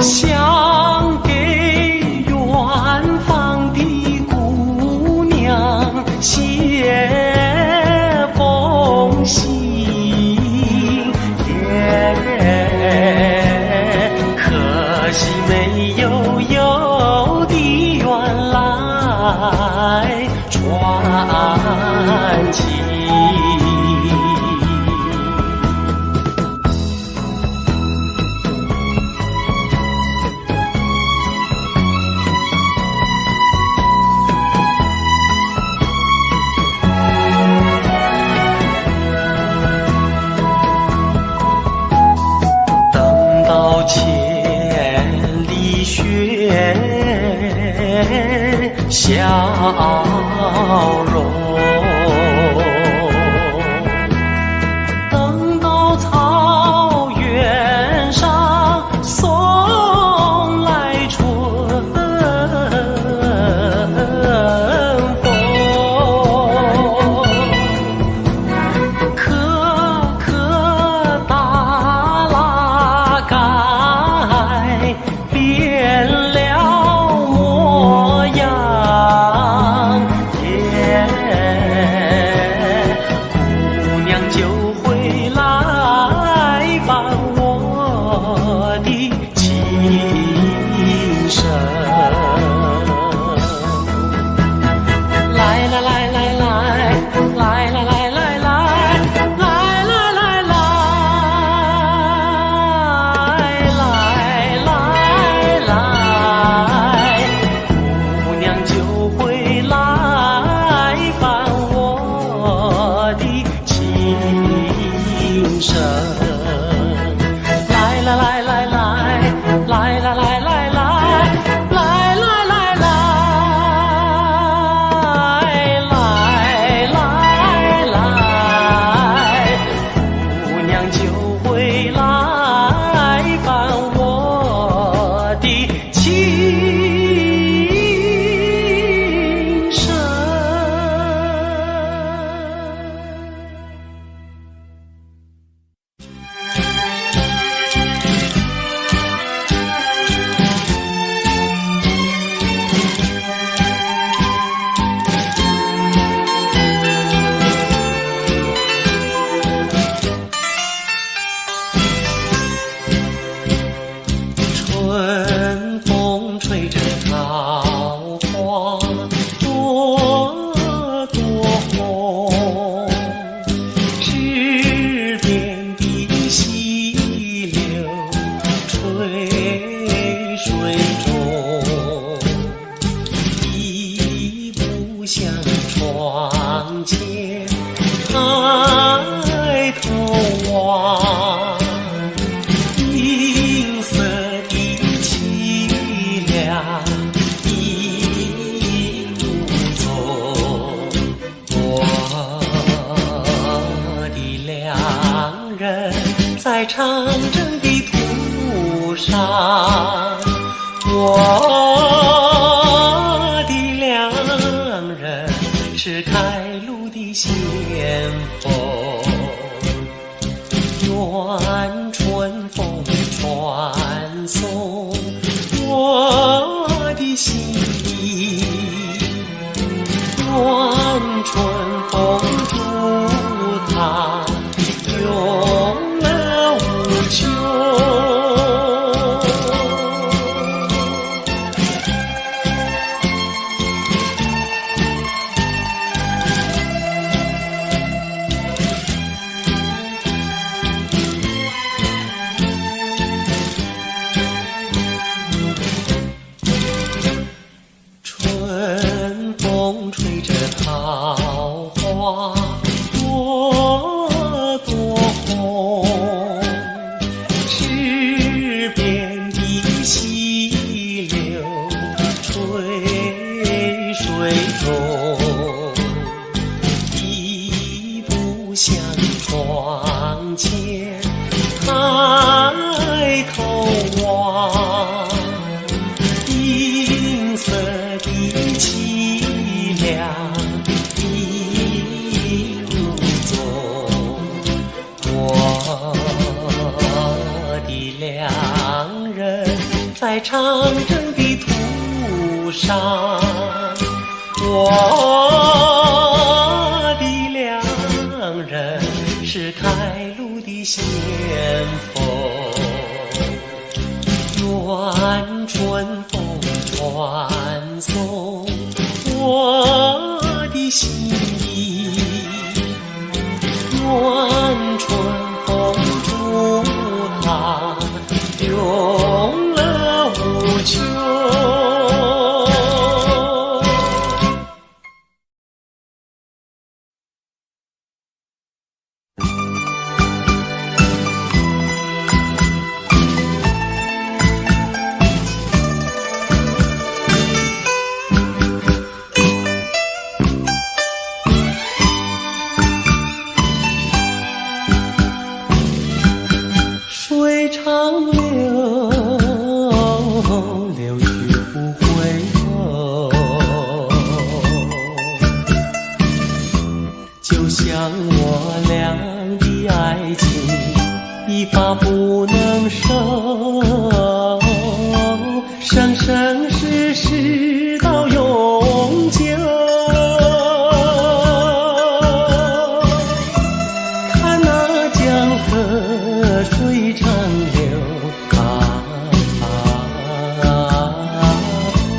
想给远方的姑娘写封信，可惜没有邮递员来传情。千里雪，笑容。等到草原上送来春风，颗颗大拉杆变了模样，姑娘就会来伴我的琴声。来来来来来来来来来来来来来来来来，姑娘就会来伴我的琴声。来来来来来来来来来来来来来来来，姑娘就会来伴我的琴声。春风吹着桃花朵朵红，池边的溪流吹水中，一步向窗前抬头望，银色的凄凉一路走，我的良人在长征的途上，我的良人是开路的先锋。愿春风传送我的心意，愿春风祝它永乐无穷。春风吹着桃花朵朵红，池边的溪流吹水中，一步向窗前抬头望，银色的凄凉一路走，我的良人在在长征的途上，我的良人是开路的先锋，愿春风传送我的心意，愿春风祝他永乐无穷。水长流，流去不回头，就像我俩的爱情一发不能收，生生世世到永久。看那江河水长流，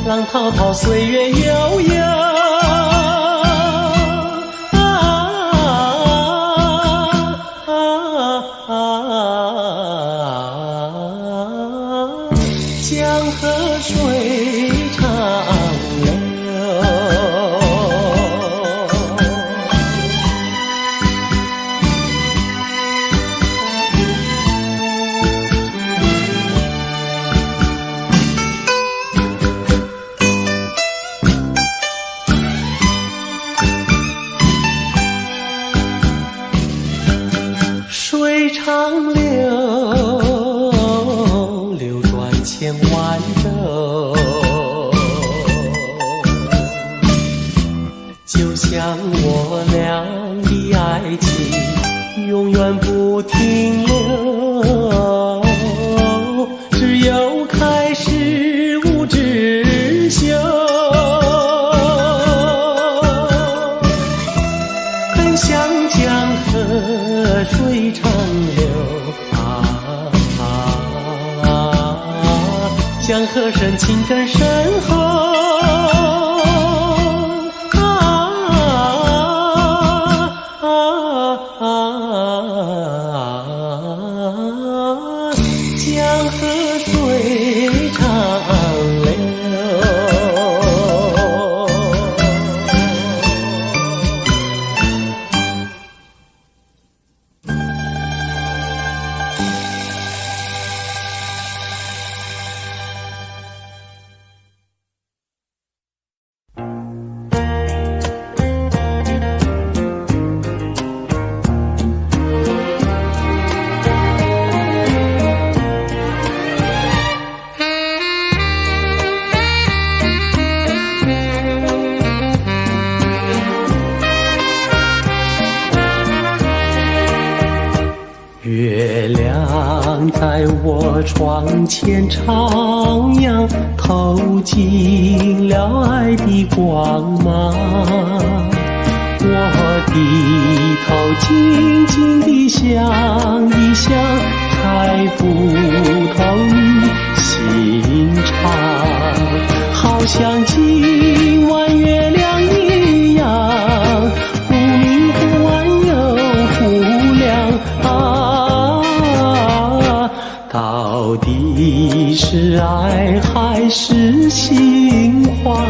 浪滔滔岁月悠悠，江河水长流。水长流，流转千万洲，就像我俩的爱情永远不停留，只有开始无止休。很想江河水长流，江河深情更深厚，江河水长流。月亮在我窗前徜徉，透进了爱的光芒。我低头静静地想一想，猜不透你心肠。好像今晚月亮一样，忽明忽暗又忽亮到底是爱还是心慌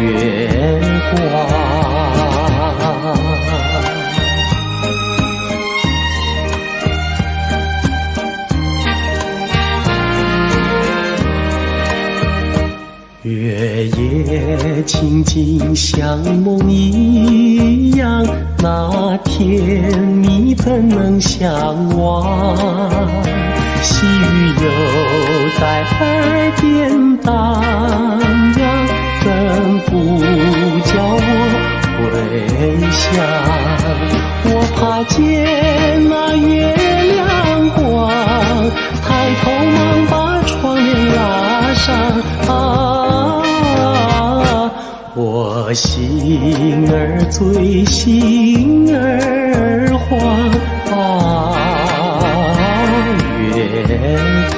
月光。月夜静静像梦一样，那甜蜜怎能相忘？细雨又在耳边荡漾，怎不叫我回想？我怕见那月亮光，它我心儿醉，心儿慌月光。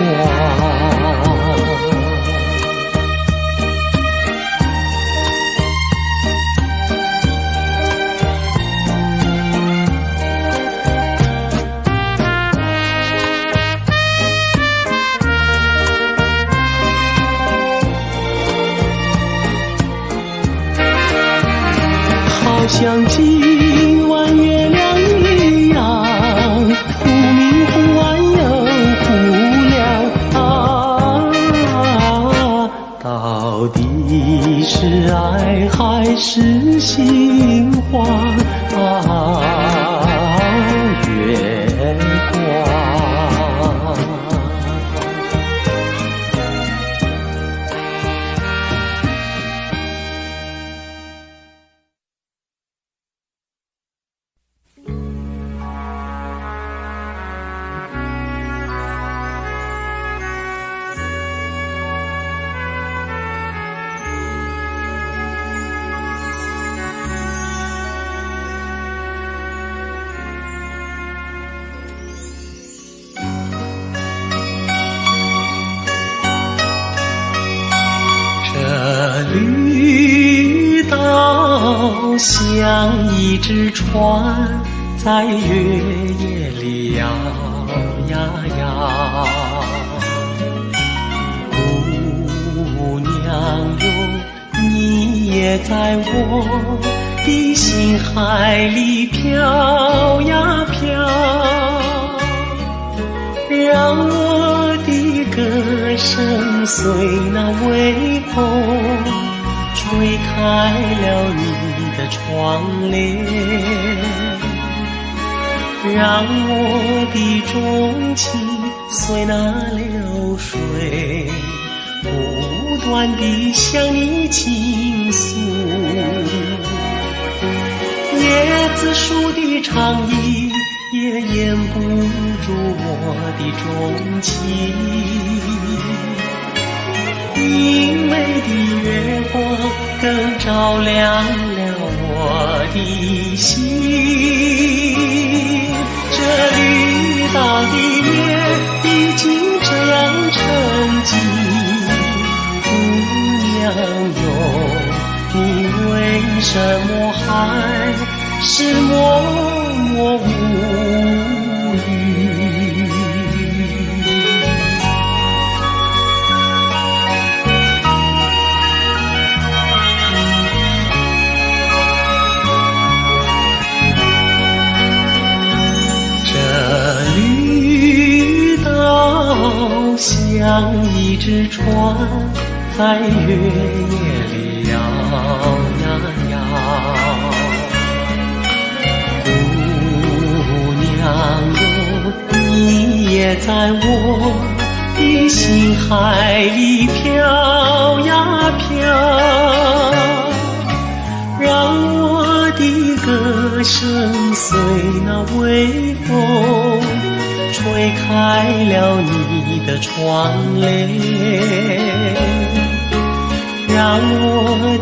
好像今晚月亮一样，忽明忽暗又忽亮到底是爱还是心慌月光。绿岛像一只船，在月夜里摇呀摇。姑娘哟，你也在我的心海里飘呀飘，让我的歌声随那微风吹开了你的窗帘，让我的钟情随那流水不断地向你倾诉。叶子树的长意也掩不住我的钟情，明媚的月光更照亮了我的心。这绿岛的夜已经这样沉寂，姑娘哟，你为什么还是默默无语？这绿岛像一只船，在月夜里摇呀摇。你也在我的心海里飘呀飘，让我的歌声随那微风吹开了你的窗帘，让我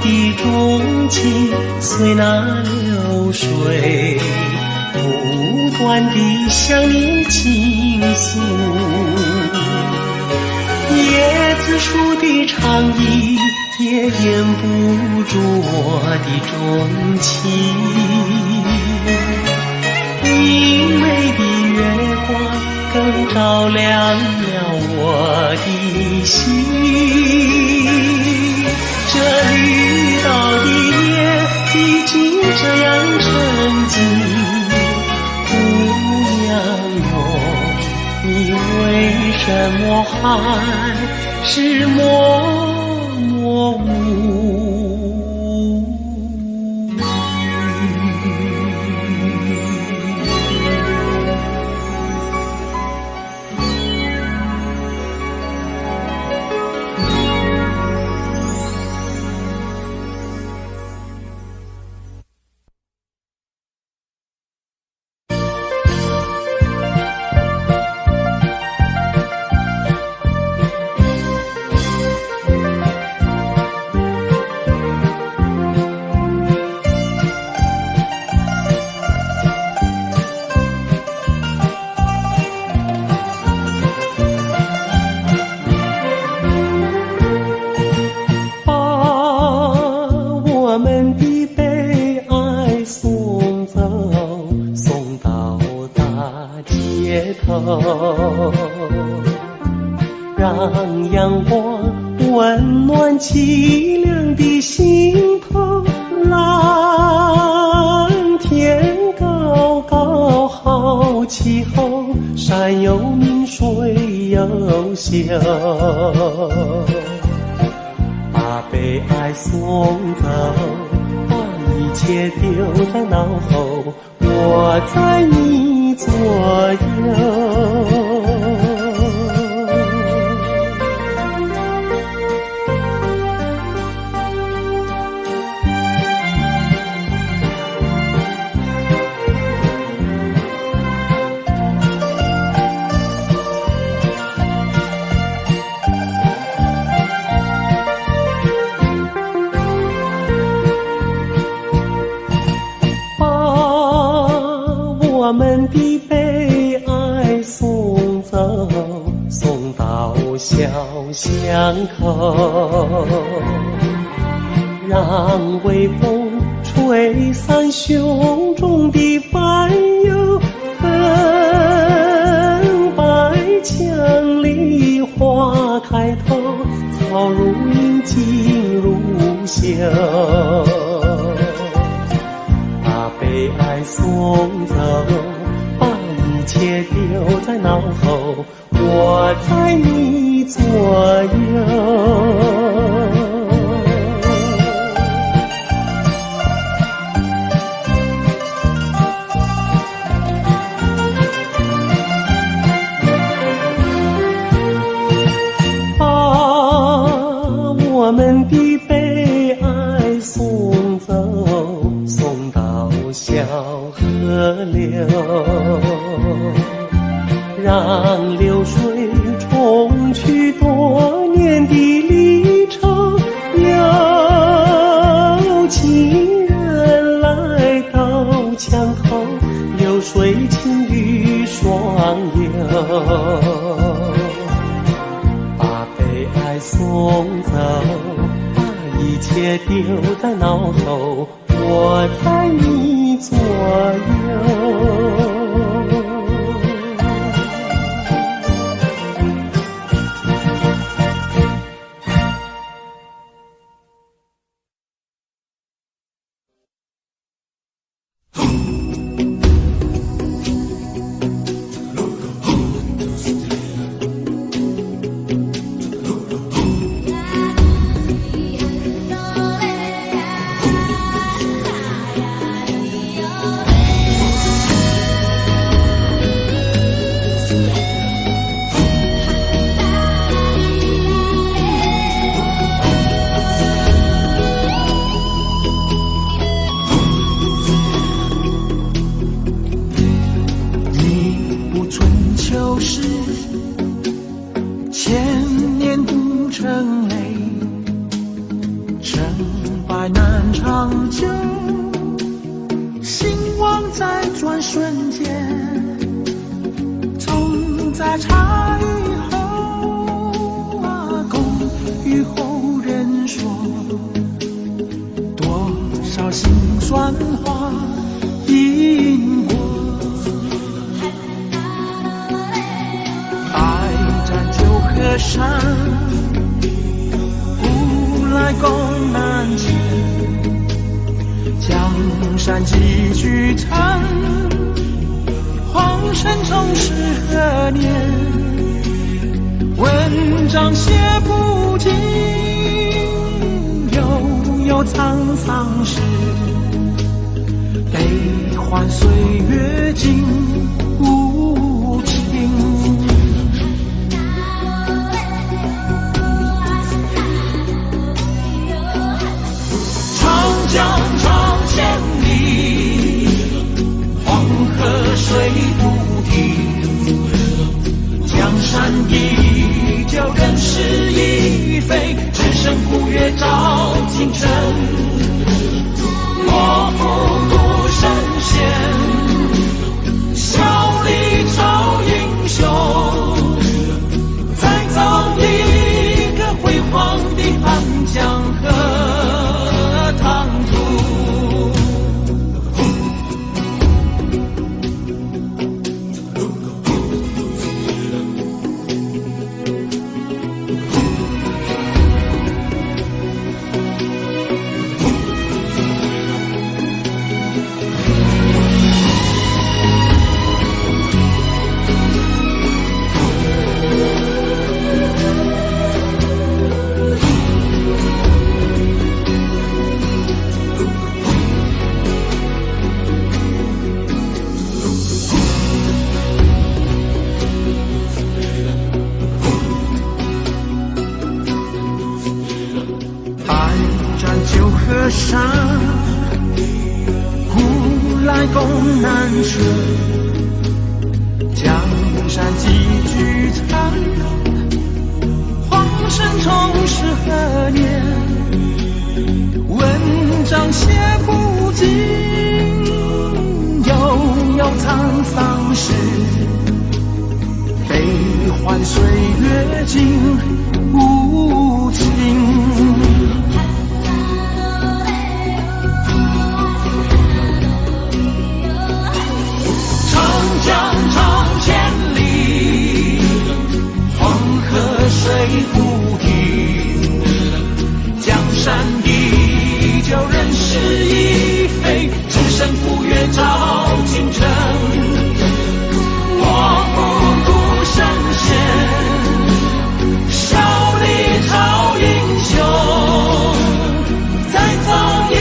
的钟情随那流水不断地向你倾诉。叶子树的长意也掩不住我的钟情，明媚的月光更照亮了我的心。这绿岛的夜已经这样沉寂，你为什么还是默默无语？让阳光温暖凄凉的心头。蓝天高高好气候，山有名水有秀，把悲哀送走，把一切丢在脑后，我在你左右。我们的悲哀送走，送到小巷口，让微风吹散胸中的烦忧。粉白墙里花开头，草如茵景如绣，把悲哀送走，把一切丢在脑后，我在你左右。我们的悲哀送走，送到小河流，让流水冲去多年的离愁。有情人来到墙头，流水轻于双流，把悲哀送走，把一切丢在脑后，我在你左右。河上，古来宫难舍，江山几剧场。黄尘重是何年？文章写不尽，悠悠沧桑事，悲欢岁月尽无情。长江长千里，黄河水不停，江山依旧，人事已非，只剩赴约照今晨。我不顾圣贤，笑里朝英雄，再造一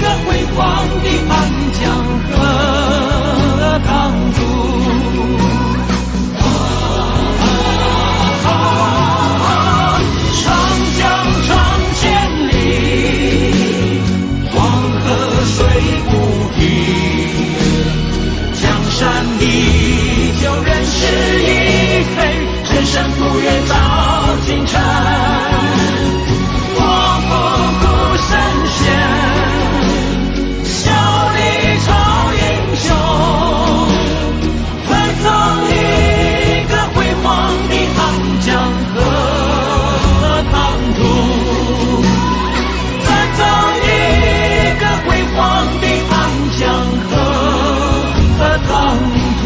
个辉煌的安江和唐都。长江长千里，黄河水不停，江山依旧，人事已非，只剩赴约照今晨。我不顾圣贤，笑里朝英雄，再造一个辉煌的安江和唐都，再造一个辉煌的安江和唐都。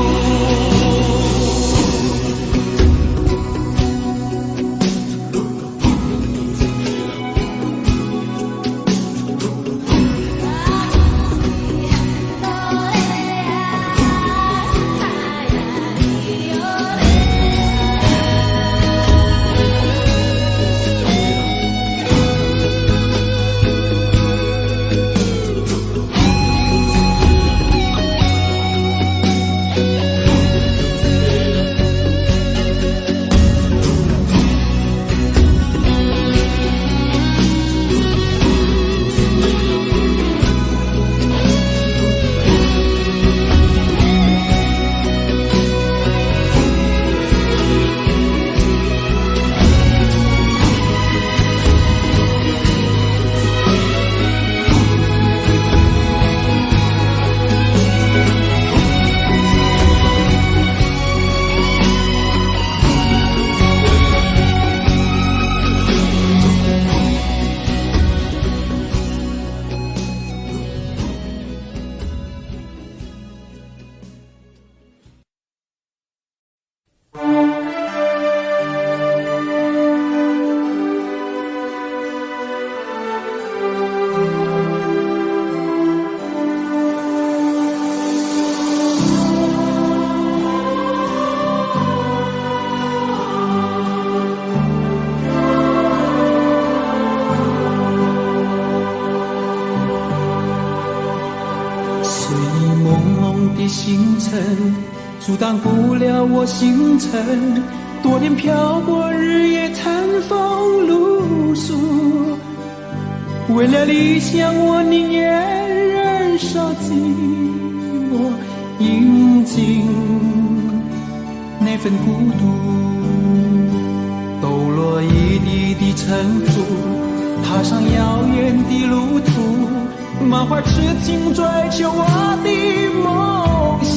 阻挡不了我星辰，多年漂泊，日夜餐风露宿。为了理想，我宁愿忍受寂寞，饮尽那份孤独。抖落一地的尘土，踏上遥远的路途，满怀痴情追求我的梦想。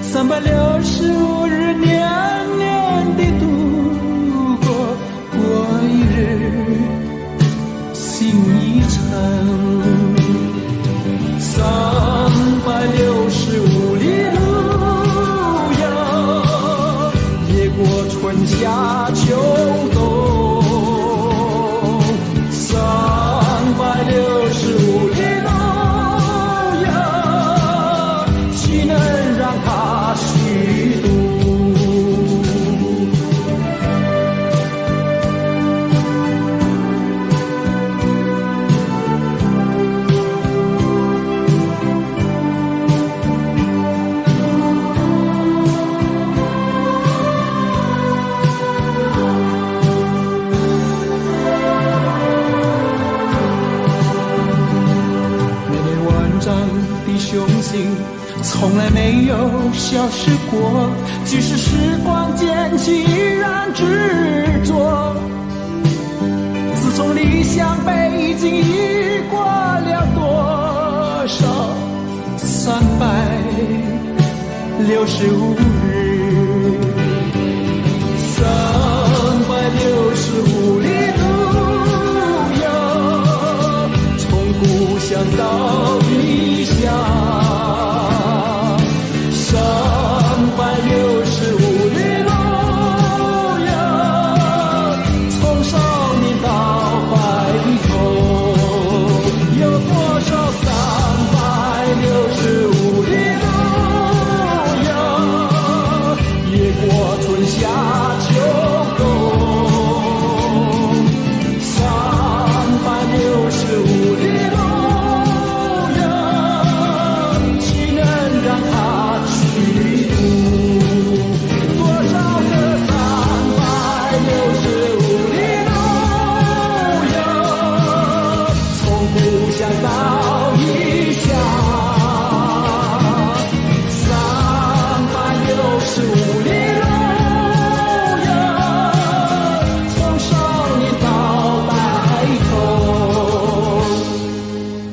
365日，年年地度过，过一日，心一程。365里路遥，越过春夏秋冬。365里路遥，岂能让它虚度？从来没有消失过，即使时光间依然执着。自从离乡背井，已过了多少365日，365里路遥，从故乡到异乡，365里路遥，从少年到白头，有多少365里路遥，越过春夏秋冬，365里路遥，岂能让它虚度？多少个365里路遥，从故乡到异乡，365里路遥，从少年到白头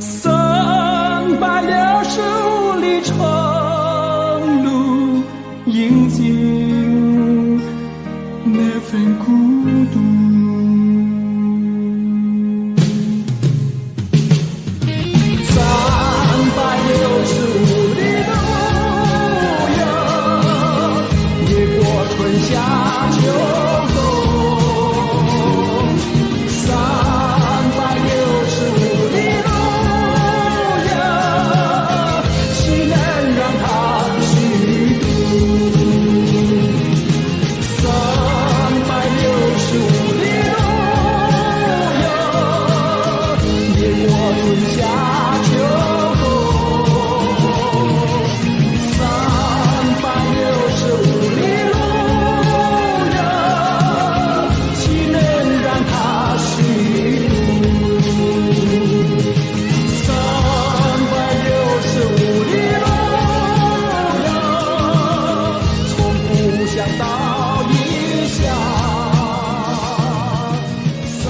，365里长路，迎接那份孤独。365里路遥，越过春夏秋冬，365里路遥，岂能让它虚度？365里路遥，越过春夏秋冬，365里路遥，岂能让它虚度？365里路遥，从故乡到异乡，365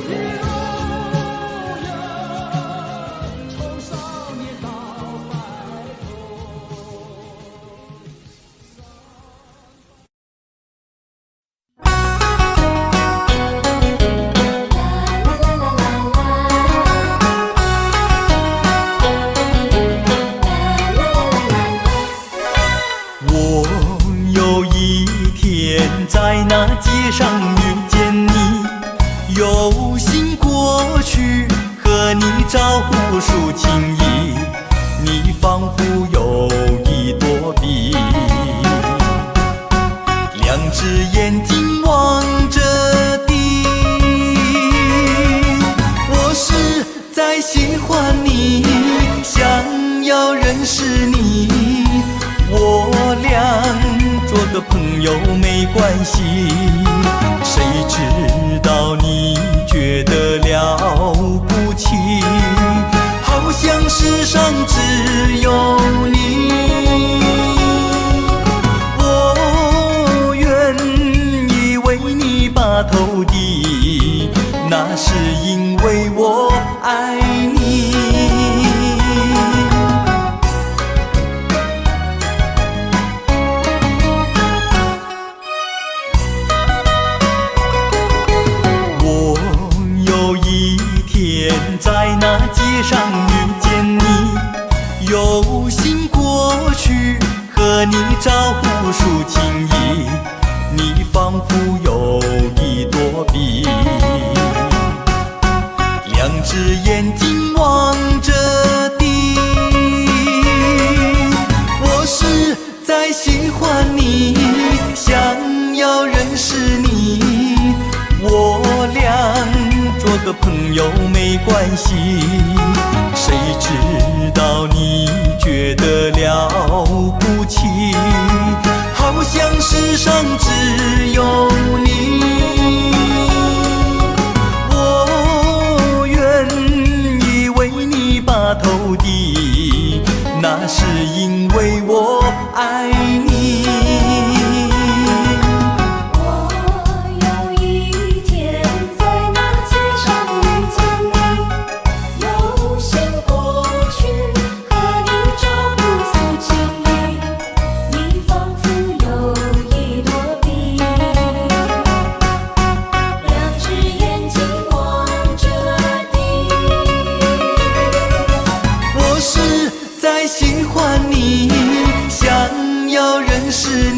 里路遥，从少年到白头。我有一天在那街上遇见你，有心过去和你招呼抒情意，你仿佛有一朵笔，两只眼睛望着地。我实在喜欢你，想要认识你，我俩做个朋友没关系，谁知道你觉得了不起，好像世上只有你。我愿意为你把头低，那是因为我爱你。在那街上遇见你，有心过去和你招呼抒情意，你仿佛有一朵笔，两只眼睛望着地。我实在喜欢你，想要认识你，我俩做个朋友没关系，谁知道你觉得了不起，好像世上只有你。我愿意为你把头低，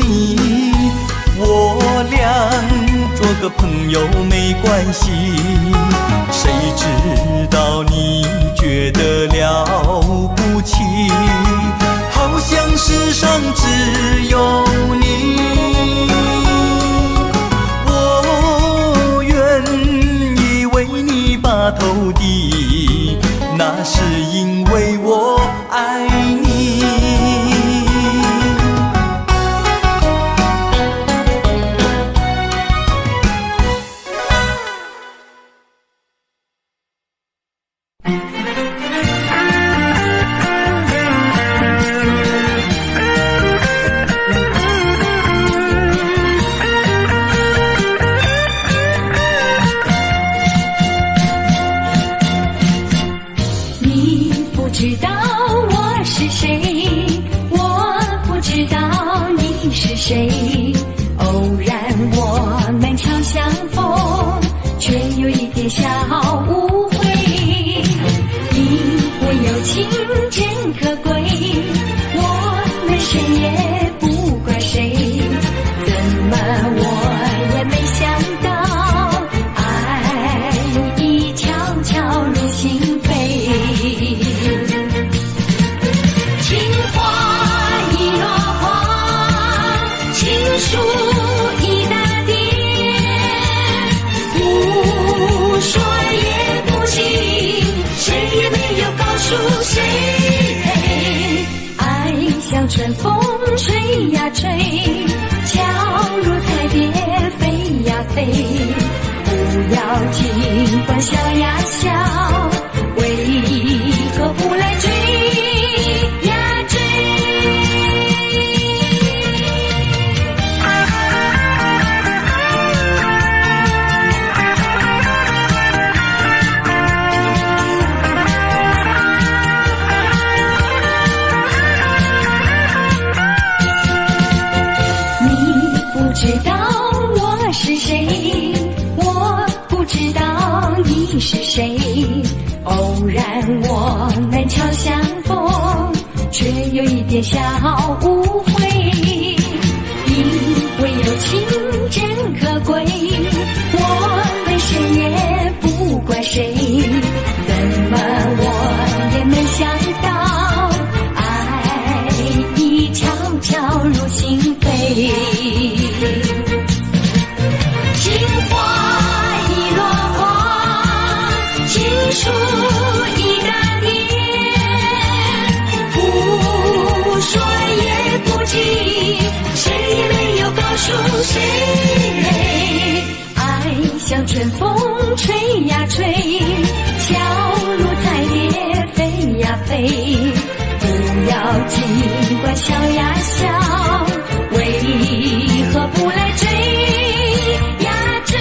你，我俩做个朋友没关系。谁知道你觉得了不起，好像世上只有你。我愿意为你把头低，那是因为我爱你。春风吹呀吹，悄如彩蝶飞呀飞，不要尽管笑呀笑，为何不来追呀追？知道我是谁，我不知道你是谁。偶然我们巧相逢，却有一点小误会。因为友情真可贵，我们谁也不怪谁。怎么我也没想到，爱已悄悄入心扉。情花已落花，情书已淡点，不说也不记，谁也没有告诉谁。爱像春风吹呀吹，悄如彩蝶飞呀飞，不要尽管笑呀笑，为何不来追呀追？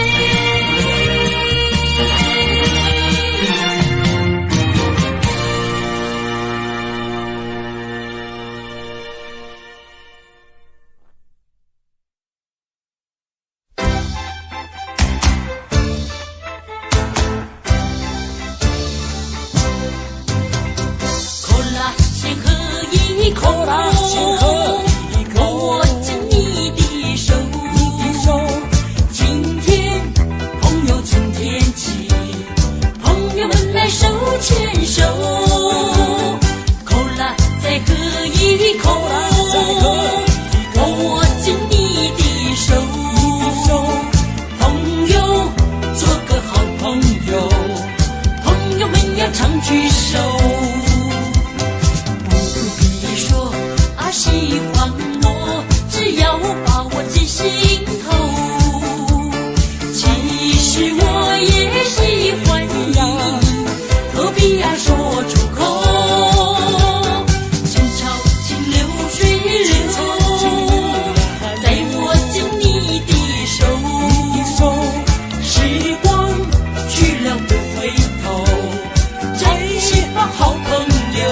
口拉先喝一口，握紧你的手，今天朋友从天起，朋友们来手牵手。口拉再喝一口，握紧你的手，朋友做个好朋友，朋友们要常聚首。喜欢我，只要把我记心头。其实我也喜欢你，何必要说出口？情潮清流水流，在握紧你的手，时光去了不回头，珍惜吧好朋友。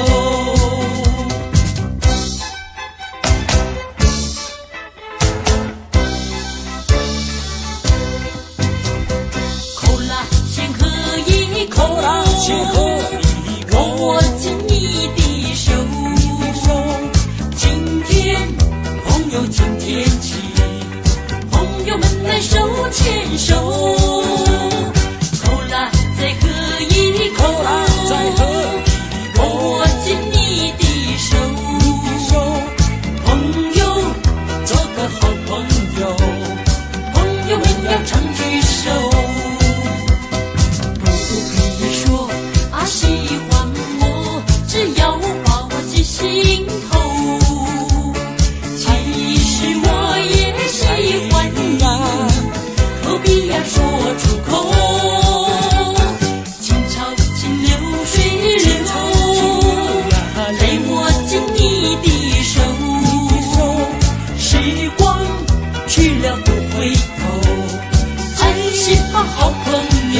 握紧你的手，今天朋友今天难手牵手，口来再喝一口，握紧你的手，朋友做个好朋友，朋友们要常聚首。不必说啊喜欢我，只要把我记心头。其实我也喜欢你，何必要说出口？情潮清流水流，在握紧你的手，时光去了不回头，还是好朋友。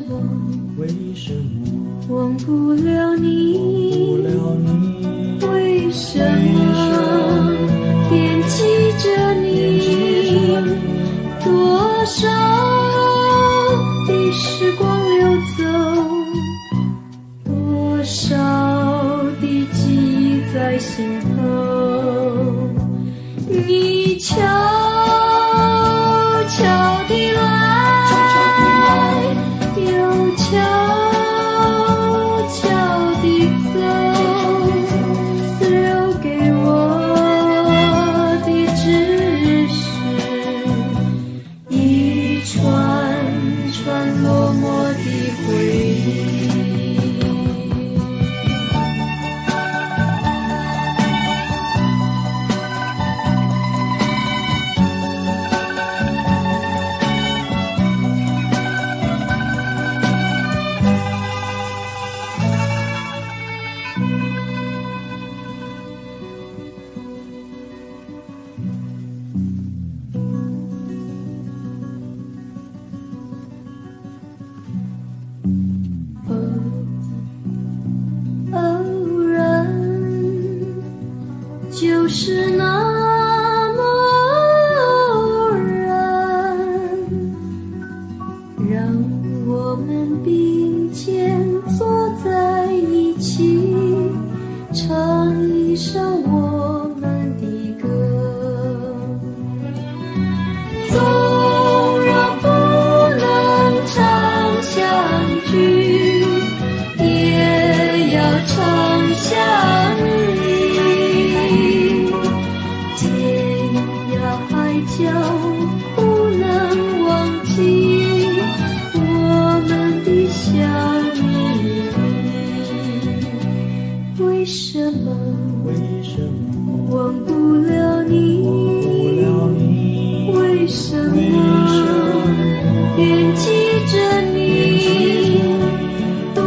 么？为什么忘不了你？忘不了你？为什么惦记着你？多少的时光流走，多少的记忆在心头，你悄悄地来，又悄悄地走，留给我的只是一串串落寞的回忆。偶然，就是那么偶然，让我们并肩坐在一起，唱一首我们的歌。纵然不能常相聚，也要常相依。天涯海角不能忘记我们的相依。为什么为什么忘不了你？忘不了你？为什么惦记着你？多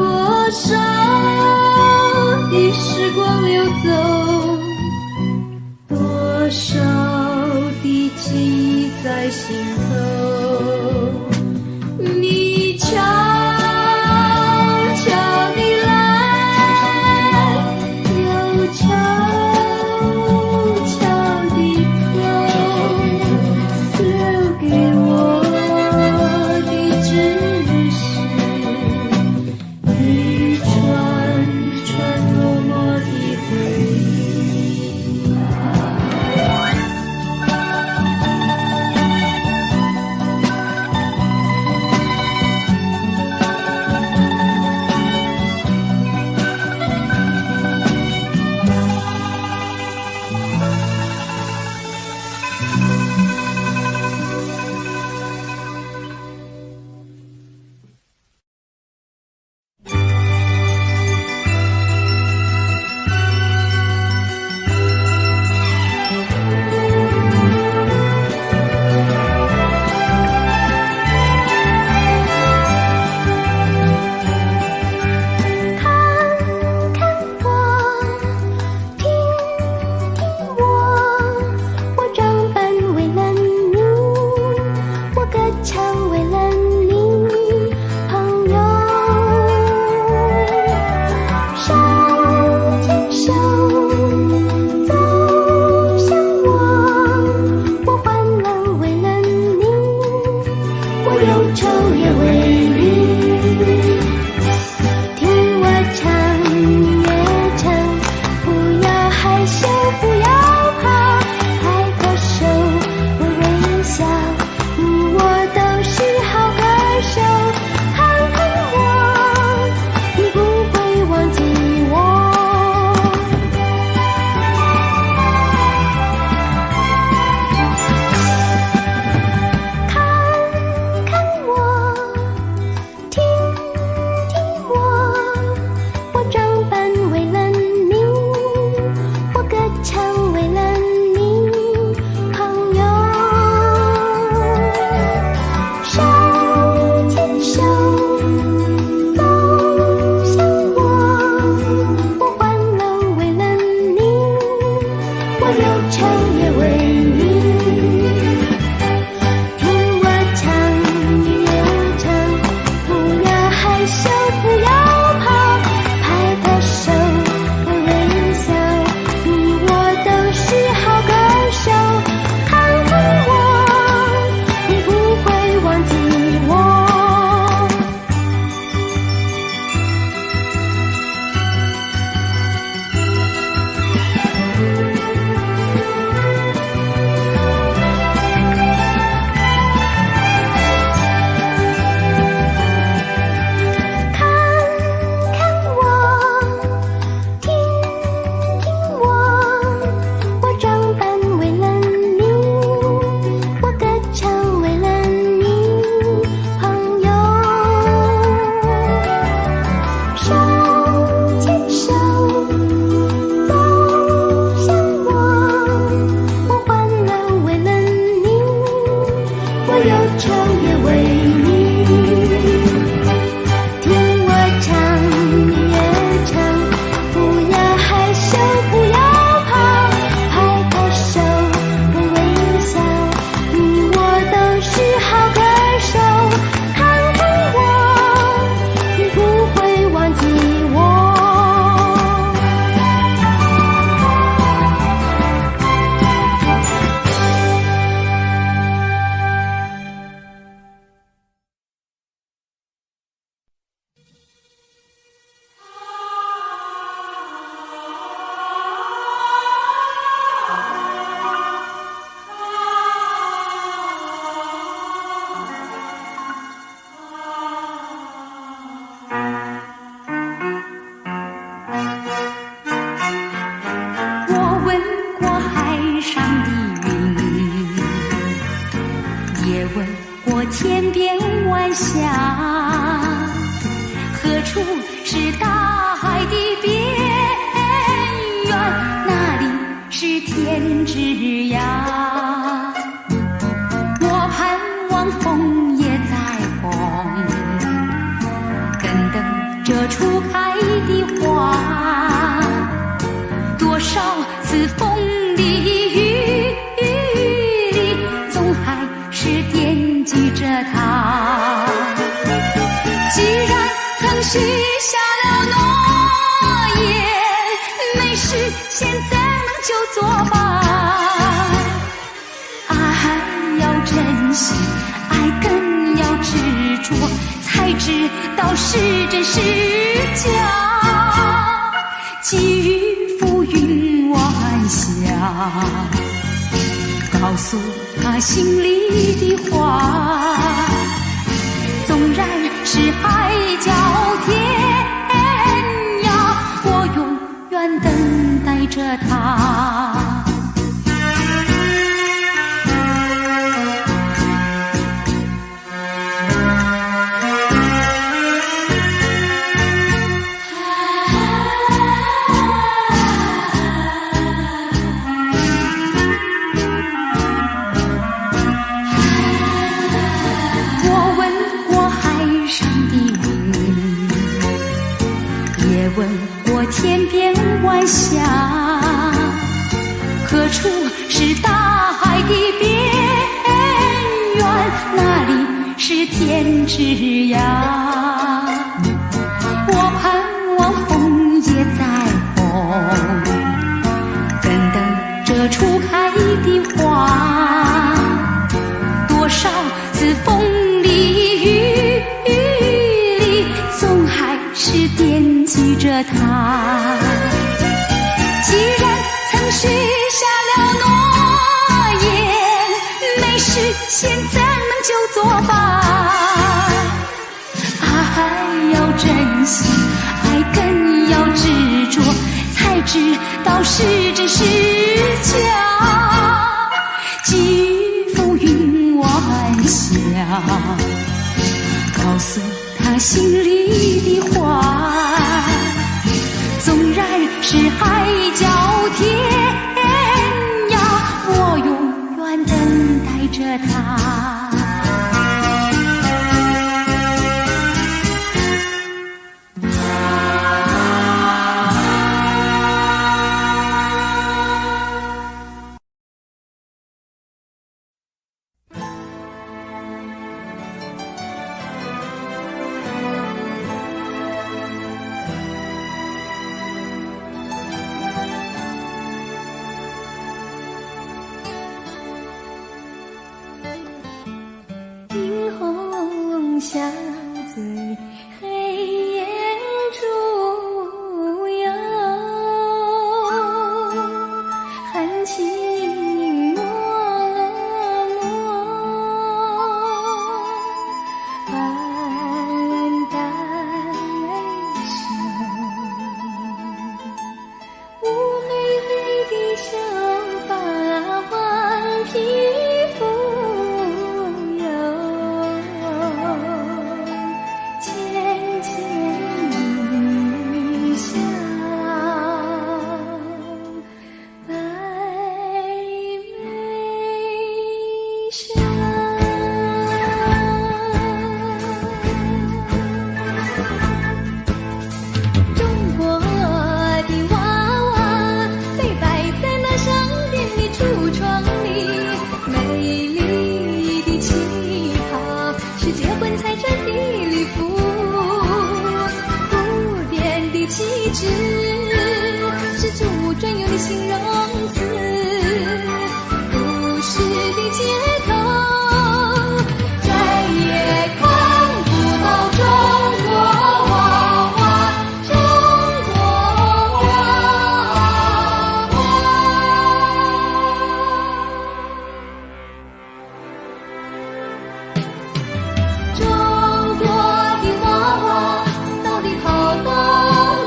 少的时光流走，多少的记忆在心头，你悄悄地来，等着初开的花，多少次风里雨里，总还是惦记着它。既然曾许下了诺言，没实现怎能就作罢？爱要珍惜，爱更要执着，才知道是真是假。寄予浮云晚霞，告诉他心里的话。纵然是海角天涯，我永远等待着他。天边晚霞，何处是大海的边缘？哪里是天之涯？我盼望枫叶再红，等等这初开的花。多少次风里雨里，总还是惦记着他。既然曾许下了诺言，没实现怎能就作罢？爱要珍惜，爱更要执着，才知道是真是假。寄予浮云晚霞，告诉他心里的话。纵然是海角天涯，我永远等待着他。下最黑夜中央，含情脉脉，淡淡香，乌黑黑的想法换皮肤。是主专用的形容词，故事的街头再也看不到中国娃娃，中国娃娃。中国的娃娃到底跑到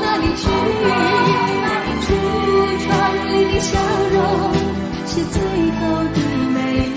哪里去？橱窗里的笑容是最后的美丽。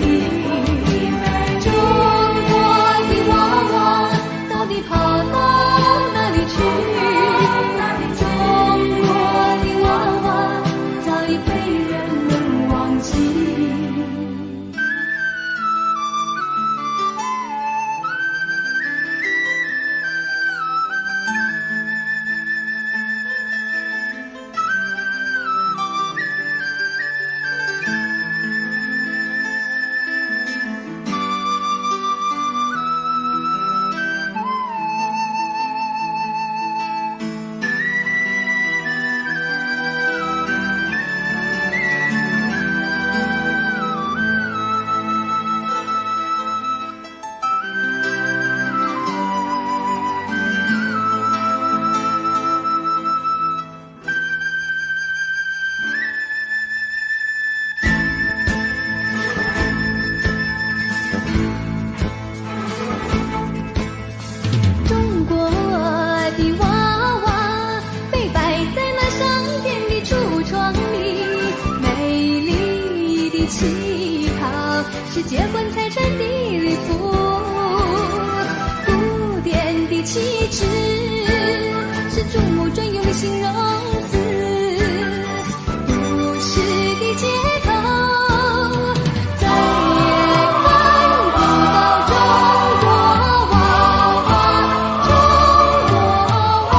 是结婚才穿的礼服，古典的气质是注目专用的形容词，都市的街头再也看不到中国娃娃，中国娃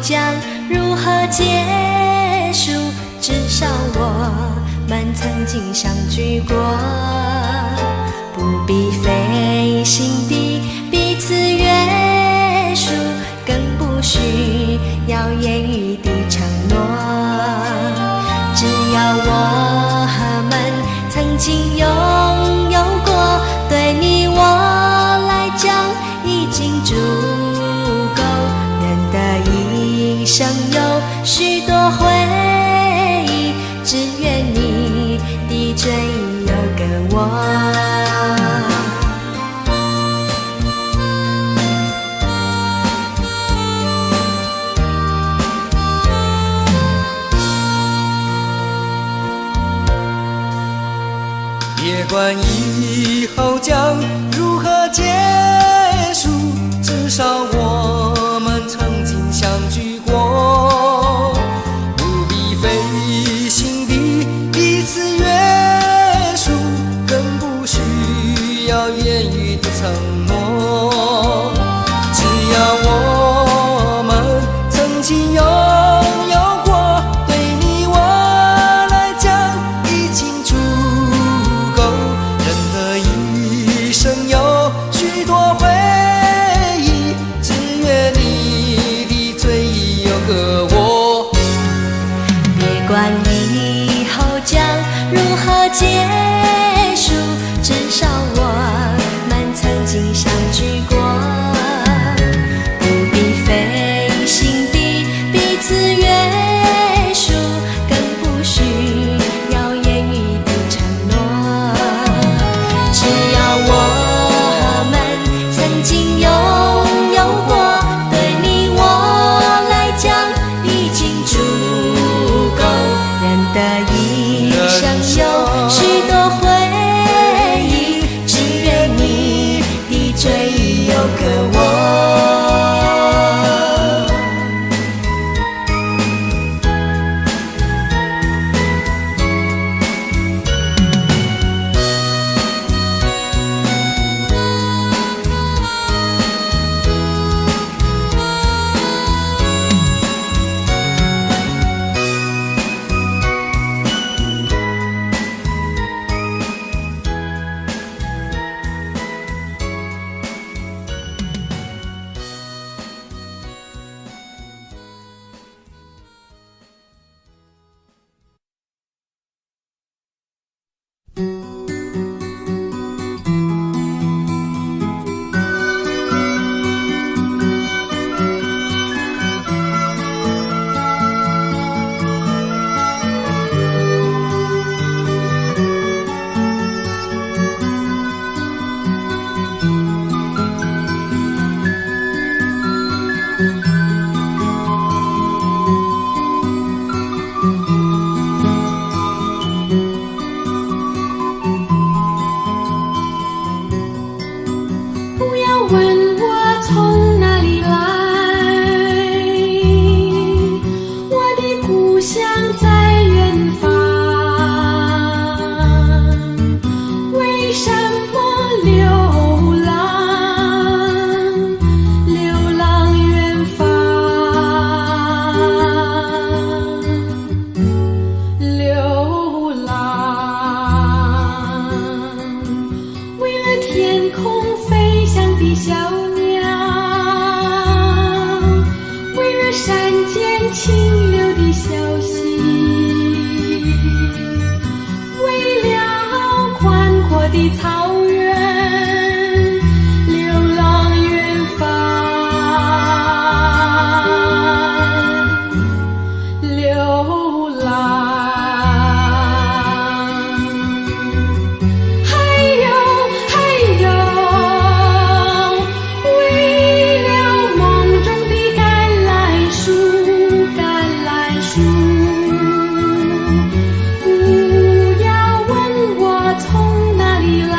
将如何结束？至少我们曾经相聚过，不必费心地彼此约束，更不需要言语的承诺。只要我们曾经拥有过，对你我来讲已经足够。人的一生有许多回忆，只愿你的嘴有个我。别管以后将如何结束，至少我们曾经相聚过，不必费心地彼此约束，更不需要言语的承诺。只要我们曾经拥有过，对你我来讲已经足够。人的一生有许多回忆，只愿你的嘴有个我。别管以后将如何结束，至少我们曾经相聚过，不必费心地彼此约束，更不需要言语的承诺。只要我们曾经拥有过，对你我来讲已经足够。人的一生有许多回忆，只愿你的嘴有个我。不要问我从哪里来，我的故乡在远方。为什么流浪，流浪远方？流浪，为了天空飞翔的小鸟，为了山间清流的小溪，为了宽阔的草原，流浪远方。流浪，为了梦中的橄榄树，橄榄树。不要问我从哪里来，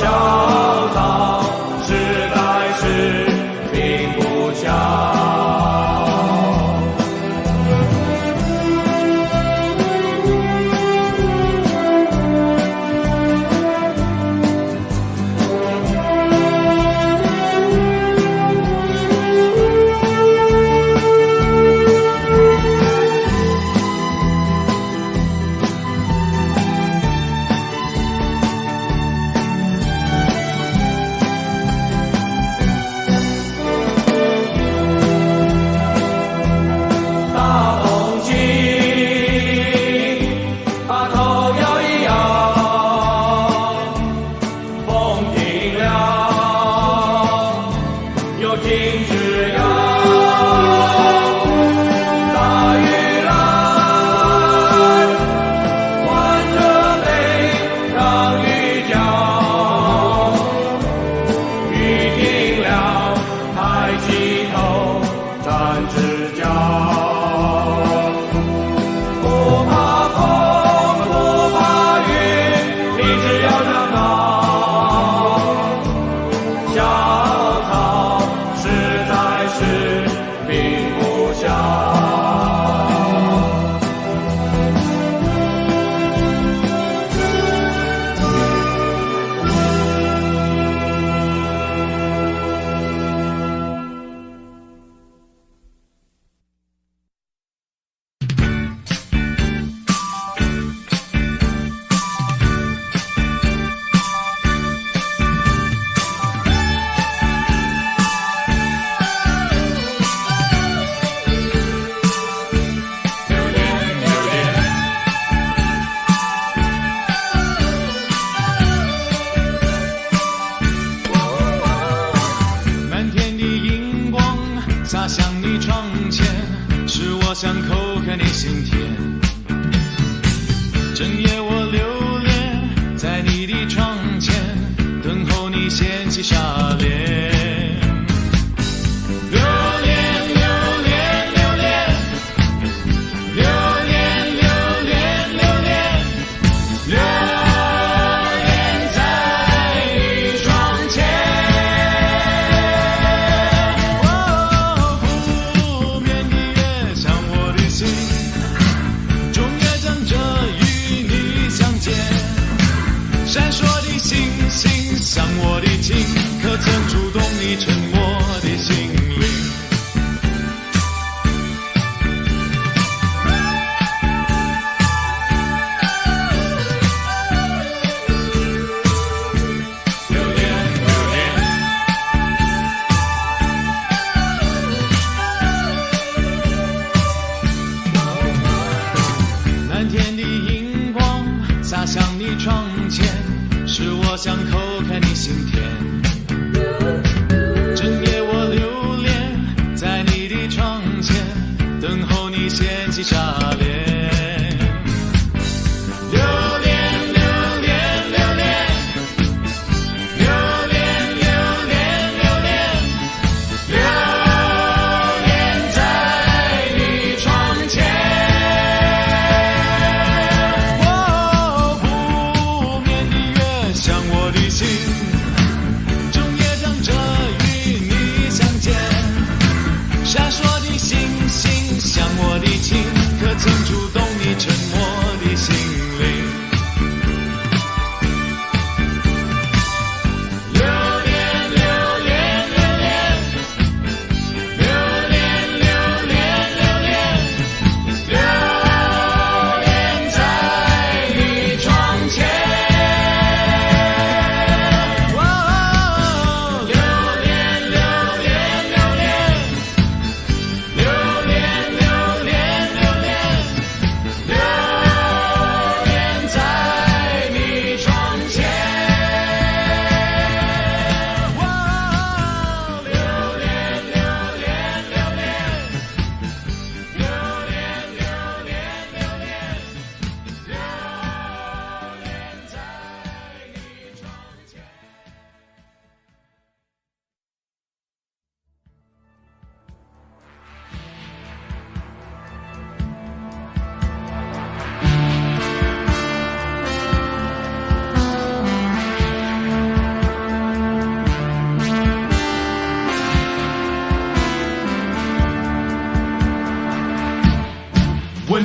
小草实在是并不小。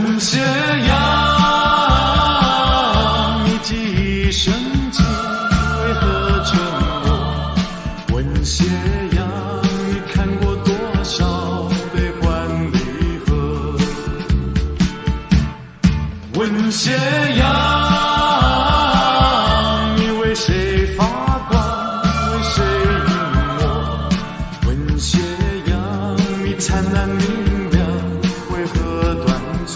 问斜阳，你记忆深情为何沉默？问斜阳，你看过多少悲欢离合？问斜阳，你为谁发光，为谁隐没？问斜阳，你灿烂明亮为何短促？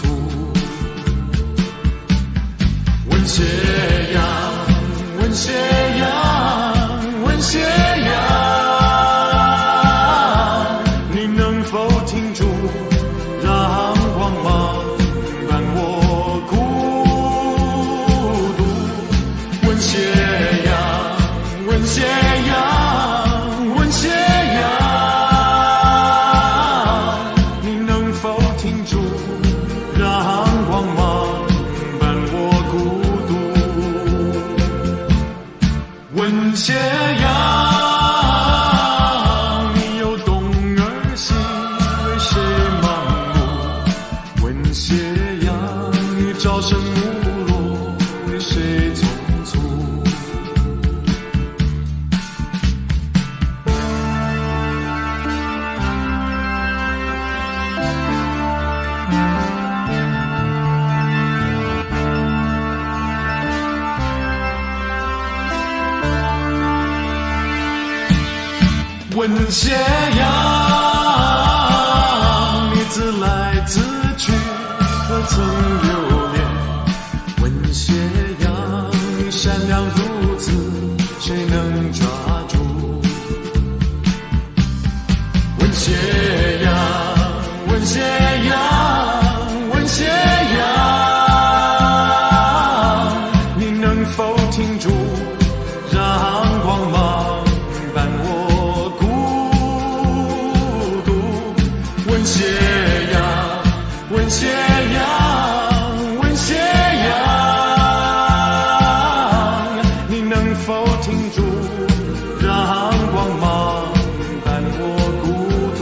问斜阳，问斜阳，问斜阳，你能否停住，让光芒伴我孤独？问斜阳，问斜阳，问斜阳，你能否停住，让光芒伴我孤独？问斜阳，你有懂儿心，为谁盲目？问斜阳，你朝生暮落，为谁匆促？问斜阳，你自来自去，可曾留恋？问斜阳，你善良如此，谁能抓住？问斜阳，问斜阳，问斜阳，你能否停住，让光芒伴我孤独？问斜阳，问斜阳，问斜阳，你能否停住，让光芒伴我孤独？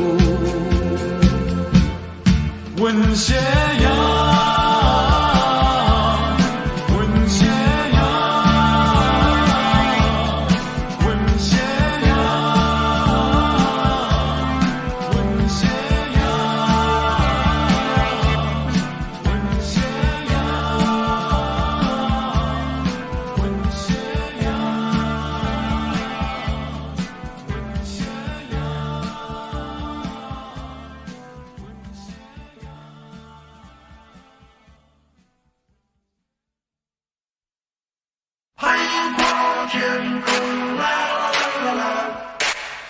问斜阳，问斜阳，问斜阳，问斜阳，问斜阳，问斜阳，问斜阳。海阔天空，啦啦啦啦啦，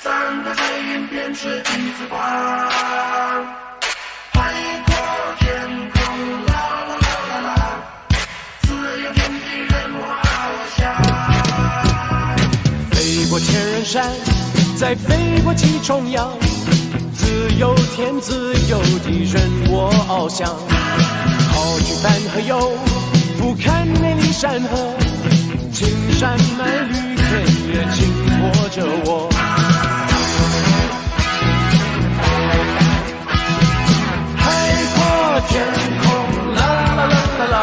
站在彩云边吃鸡子花。海阔天空，啦啦啦啦啦，自由天地任我翱翔。飞过千人山，再飞过几重洋，自由天自由地任我翱翔。好去泛河游，俯瞰美丽山河，青山漫绿，天也紧握着我。海阔天空，啦啦啦啦啦，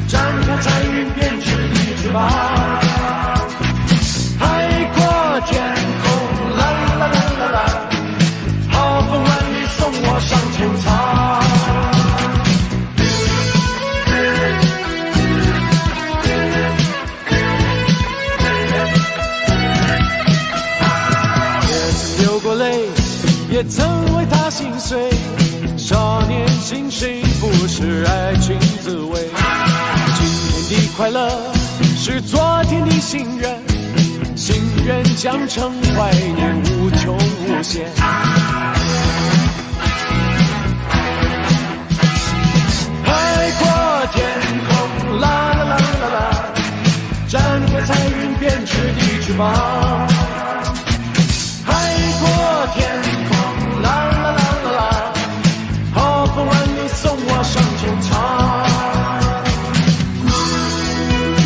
展开彩云编织的翅膀。海阔天空，啦啦啦啦啦，好风万里送我上天堂。也曾为他心碎，少年心谁不是爱情滋味？今天的快乐是昨天的心愿，心愿将成怀念无穷无限。海阔天空，啦啦啦啦啦，展开彩云编织的翅膀。海阔天空，啦啦啦啦啦，好风万里送我上天堂。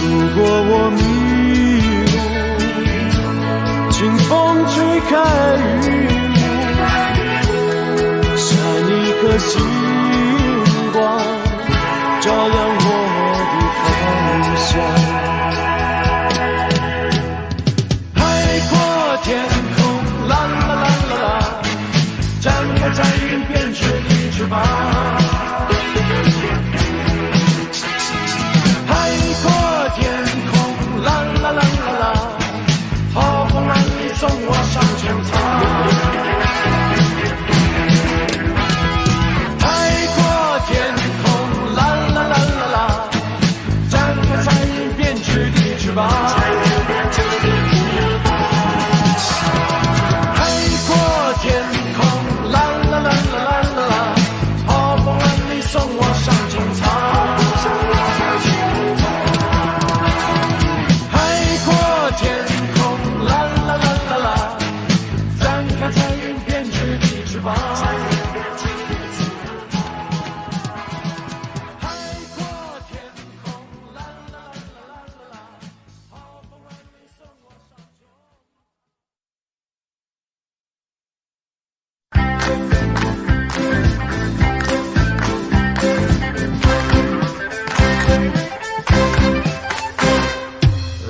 如果我迷路，清风吹开雨幕，闪一颗心光，照亮我的方向。海阔天空，啦啦啦啦啦，展开彩云编织的翅膀。海阔天空，啦啦啦啦啦，好风让你送我上天堂。海阔天空，啦啦啦啦啦啦啦，好风让你送我上天堂。海阔天空，啦啦啦啦啦，展开彩云编织的翅膀。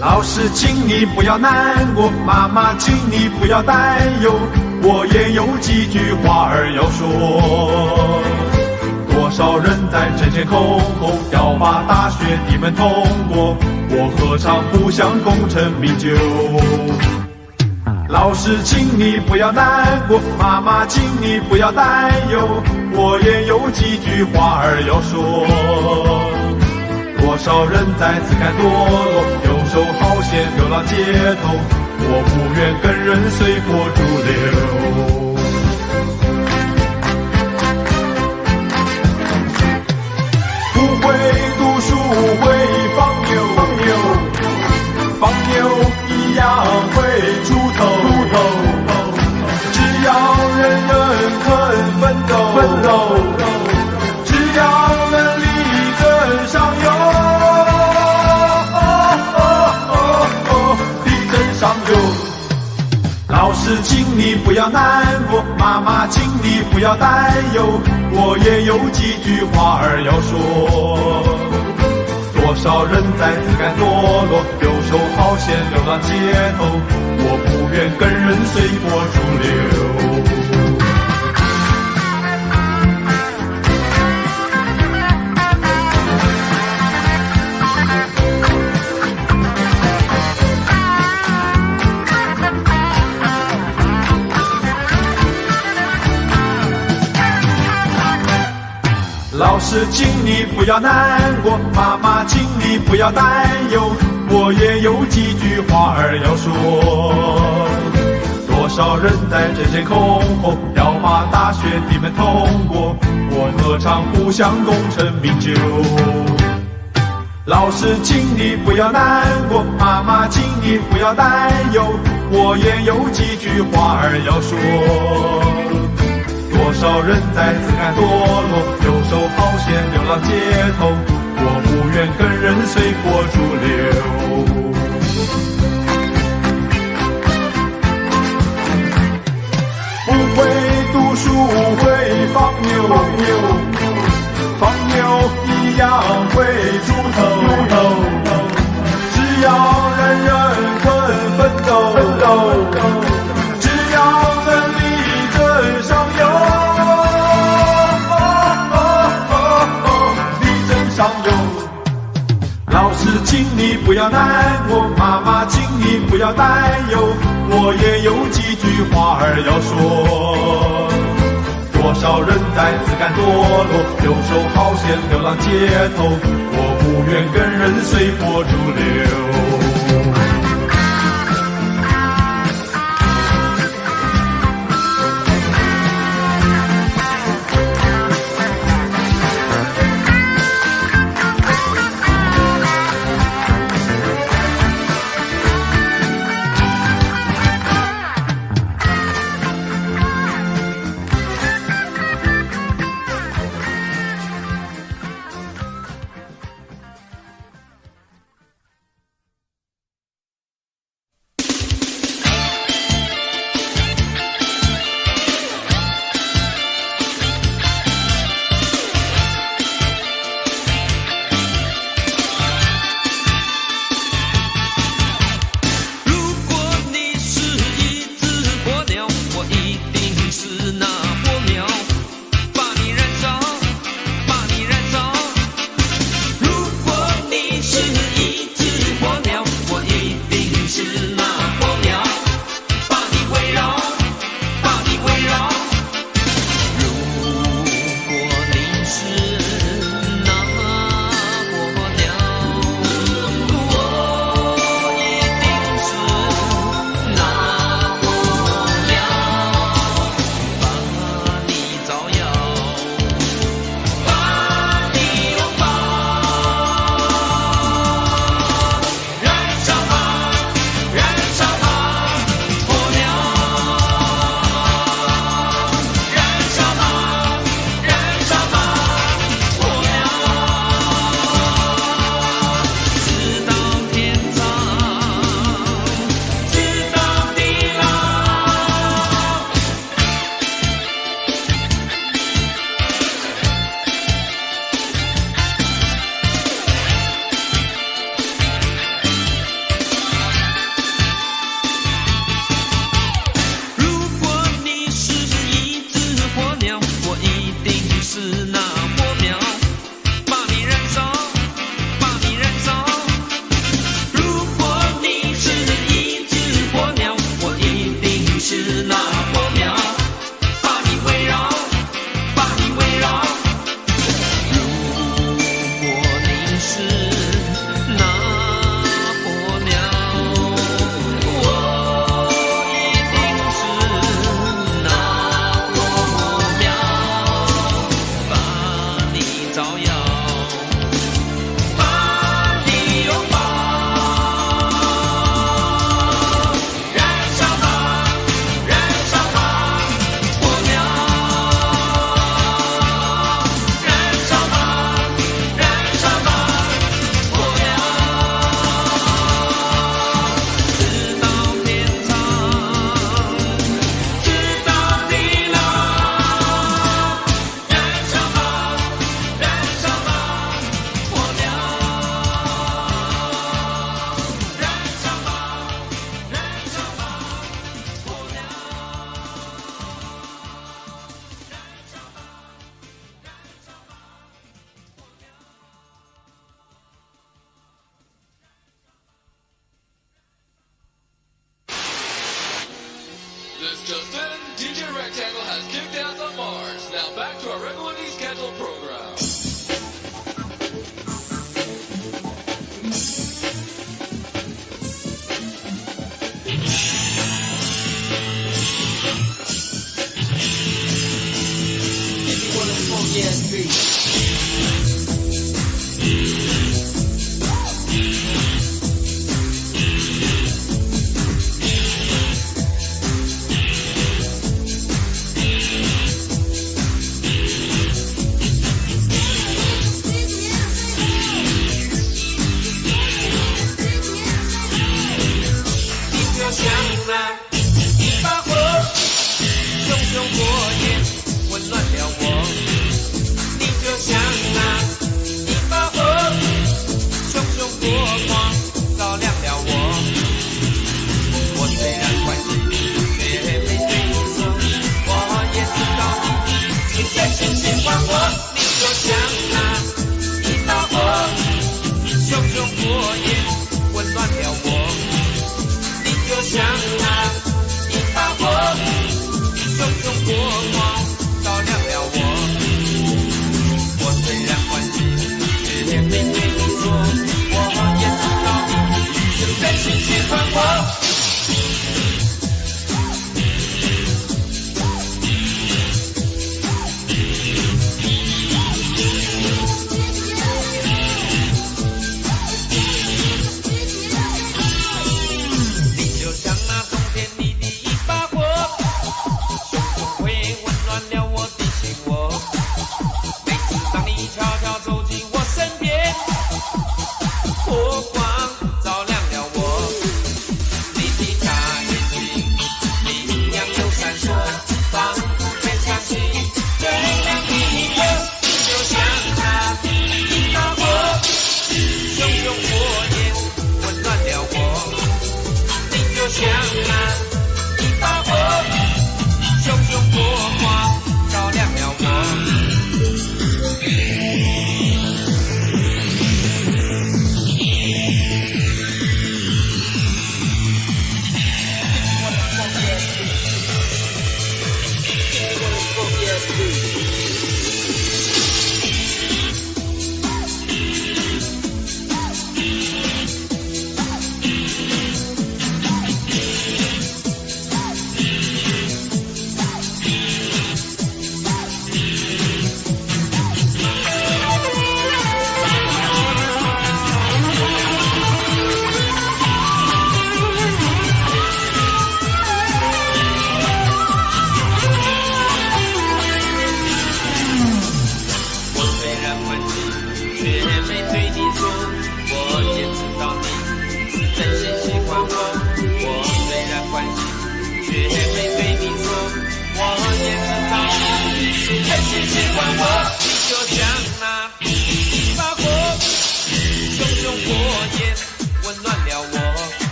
老师，请你不要难过，妈妈，请你不要担忧，我也有几句话儿要说。多少人在争先恐后要把大学的门通过，我何尝不想功成名就？老师，请你不要难过，妈妈，请你不要担忧，我也有几句话儿要说。多少人在自甘堕落，游手好闲，流浪街头，我不愿跟人随波逐流。不会读书会放牛，放牛一样会出头，只要人人肯奋斗，只要能力争上游，力争上游。老师，请你不要难过，妈妈，请你不要担忧，我也有几句话儿要说。多少人在自甘堕落，游手好闲，流浪街头，我不愿跟人随波逐流。老师，请你不要难过，妈妈，请你不要担忧，我也有几句话儿要说。多少人在争先恐后要把大学的门通过，我何尝不想功成名就？老师，请你不要难过，妈妈，请你不要担忧，我也有几句话儿要说。多少人在自甘堕落，游手好闲，流浪街头，我不愿跟人随波逐流。不会读书会放牛，放牛一样会出头，只要人人肯奋斗，只要能力争上游，力争上游。老师，请你不要难过，妈妈，请你不要担忧，我也有几句话儿要说。多少人在自甘堕落，游手好闲，流浪街头，我不愿跟人随波逐流。is Justin. DJ Rectangle has kicked ass on Mars. Now back to our regularly scheduled program. Give me one of them funky ass beats.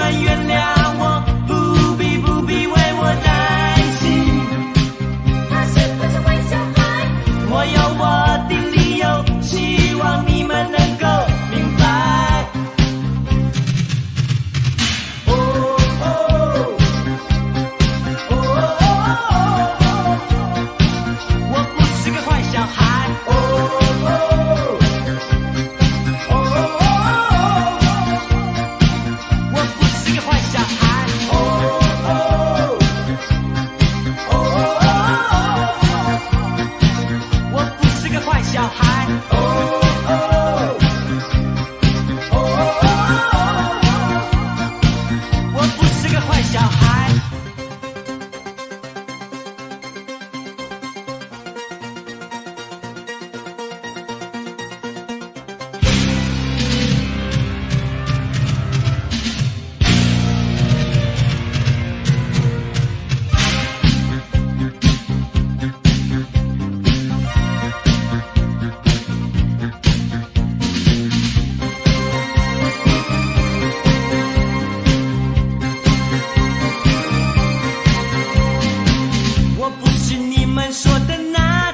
们原谅我，不必为我担心。他是不是坏小孩？我有我的理由，希望你们能够明白。哦哦哦哦，我不是个坏小孩。哦哦哦哦，我不是个坏小孩。哦哦哦哦，我不是个坏小孩。哦哦哦哦，我不是个坏小孩。我不是你们说的那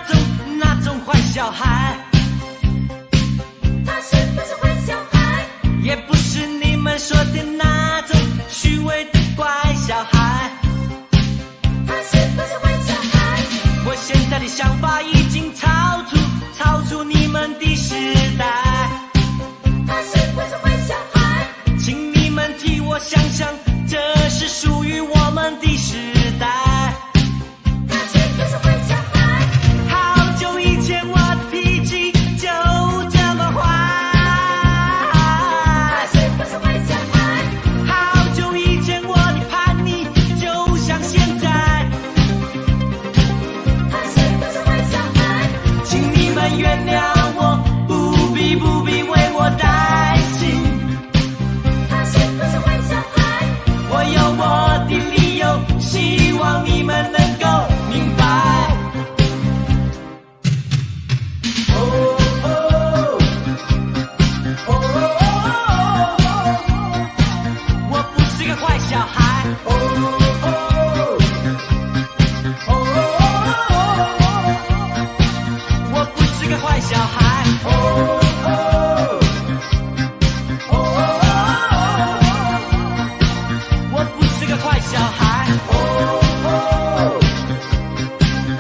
种坏小孩，他是不是坏小孩？也不是你们说的那种虚伪的乖小孩。他是不是坏小孩？我现在的想法已经超出你们的时代，他是不是坏小孩？请你们替我想想，这是属于我们的时代。他是不是坏小孩？好久以前我的脾气就这么坏，他是不是坏小孩？好久以前我的叛逆就像现在，他是不是坏小孩？请你们原谅我，不必为我担心。他是不是坏小孩？我有我的理由，希望你们能够明白。哦哦哦哦，我不是个坏小孩。哦哦哦哦，我不是个坏小孩。哦哦哦哦，我不是个坏小孩。哦哦哦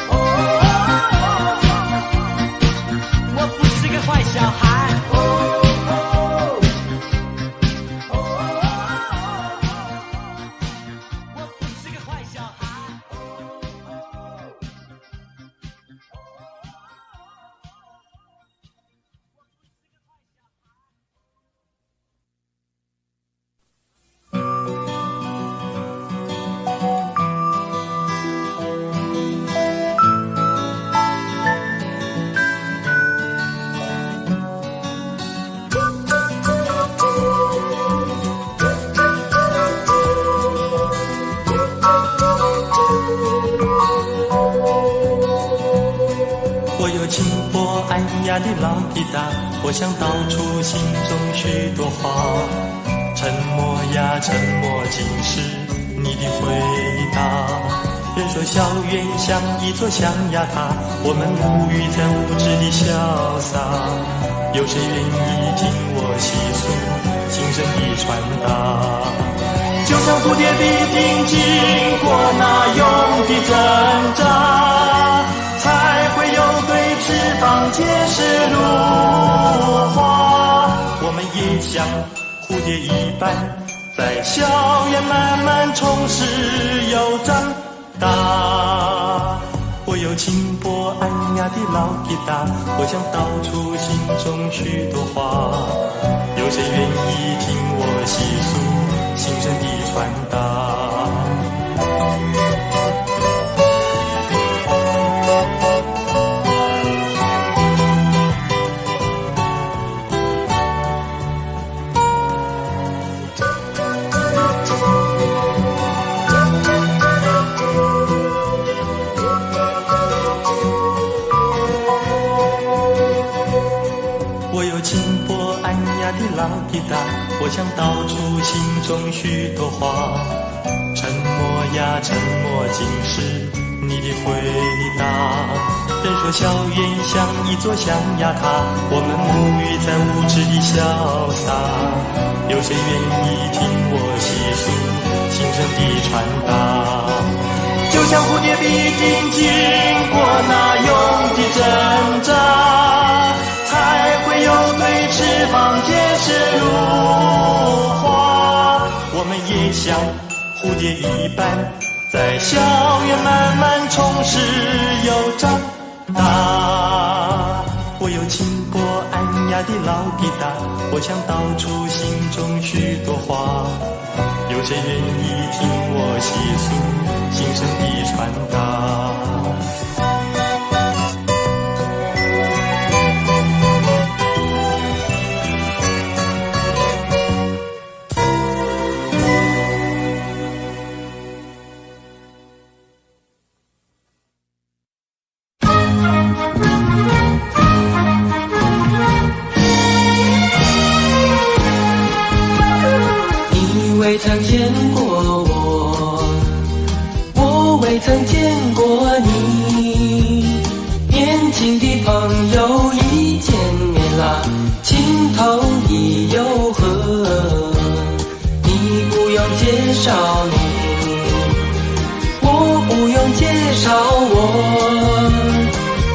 哦，我不是个坏小孩。哦哦哦哦，我不是个坏小孩。我有轻薄安雅的老吉他，我想道出心中许多话。沉默呀沉默，竟是你的回答。人说校园像一座象牙塔，我们沐浴在无知的潇洒。有谁愿意听我细诉心声的传达？就像蝴蝶必定经过那永的挣扎，才会有对翅膀结实如花。我们也像蝴蝶一般，在校园慢慢充实又长大。我有轻薄安雅的老吉他，我想道出心中许多话。有谁愿意听我细诉心声的传达？我有轻薄安雅的老吉他，我想道出心中许多话，沉默呀沉默，竟是你的回答。人说校园像一座象牙塔，我们沐浴在无知的潇洒。有谁愿意听我细诉心声的传达？就像蝴蝶必定经过那永的挣扎，才会有对翅膀结实如花。我们也像蝴蝶一般，在校园慢慢充实又长大。我有轻薄安雅的老吉他，我想道出心中许多话。有谁愿意听我细诉心声的传达？未曾见过我，我未曾见过你。年轻的朋友一见面啦，情投意又合。你不用介绍你，我不用介绍我。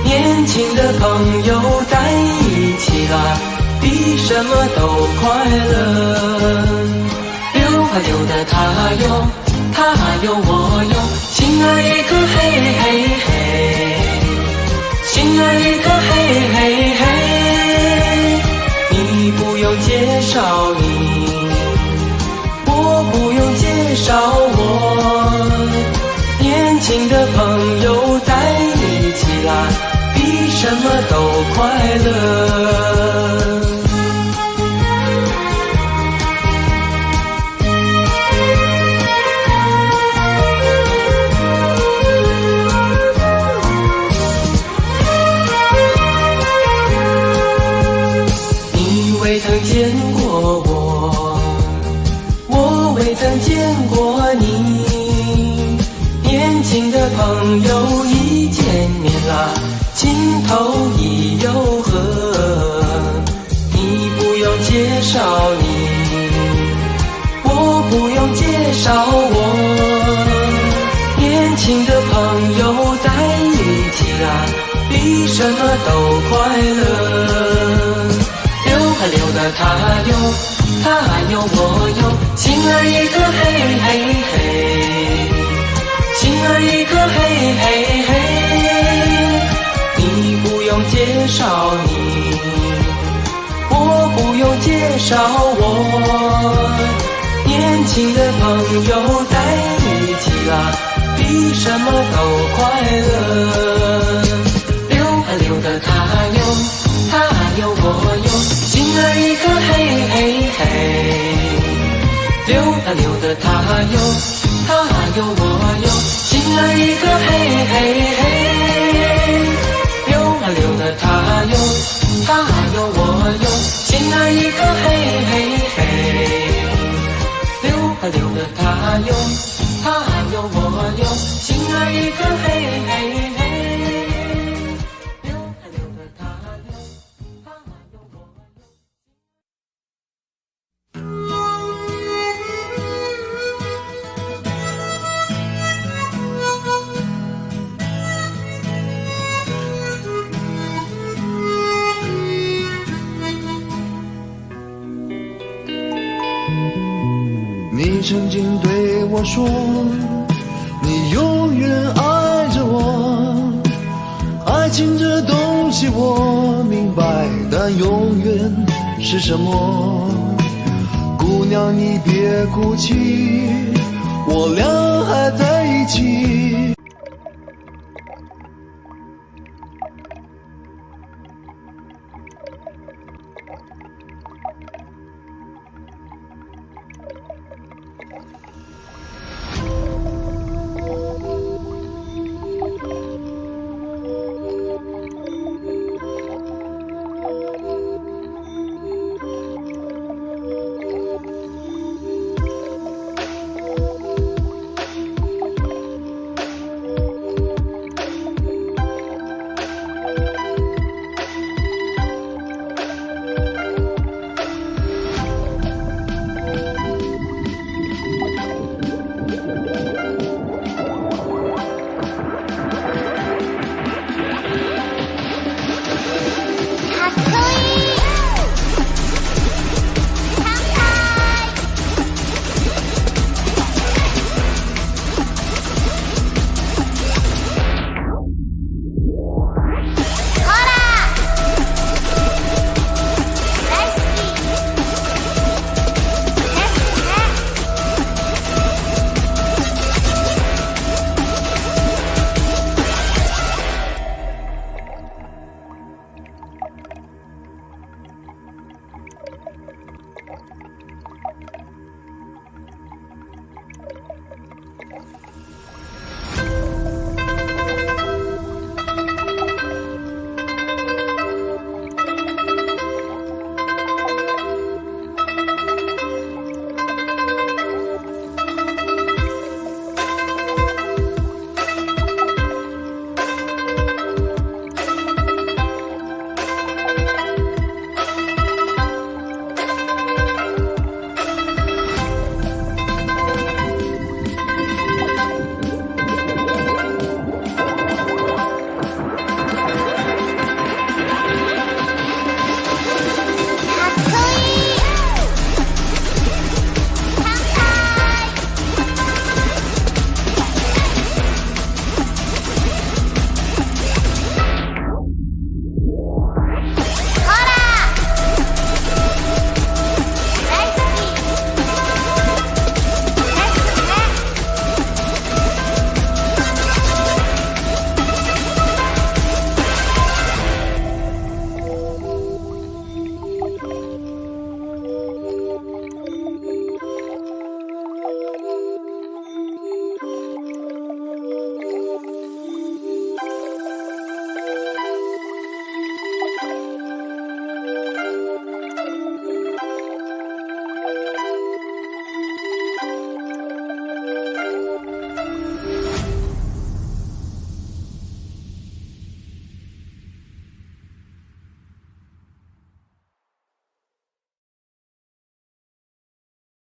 年轻的朋友在一起啦，比什么都快乐。溜的他哟，他哟我哟，心儿一颗嘿嘿嘿，心儿一颗嘿嘿嘿。你不用介绍你，我不用介绍我。年轻的朋友在一起啦，比什么都快乐。未曾见过我，我未曾见过你。年轻的朋友一见面啦，情投意又合。你不用介绍你，我不用介绍我。年轻的朋友在一起啦，比什么都快乐。溜的他哟，他哟我哟，心儿一颗嘿嘿嘿，心儿一颗嘿嘿嘿。你不用介绍你，我不用介绍我。年轻的朋友在一起啦，比什么都快乐。溜的他哟，他哟我哟，心儿一颗嘿嘿嘿。溜的他哟，他哟我哟，心儿一颗嘿嘿嘿。溜的他哟，他哟我哟，心儿一颗嘿嘿嘿。溜的他哟，他哟我哟，心儿一颗嘿嘿嘿。你曾经对我说，你永远爱着我。爱情这东西我明白，但永远是什么？姑娘你别哭泣，我俩还在一起。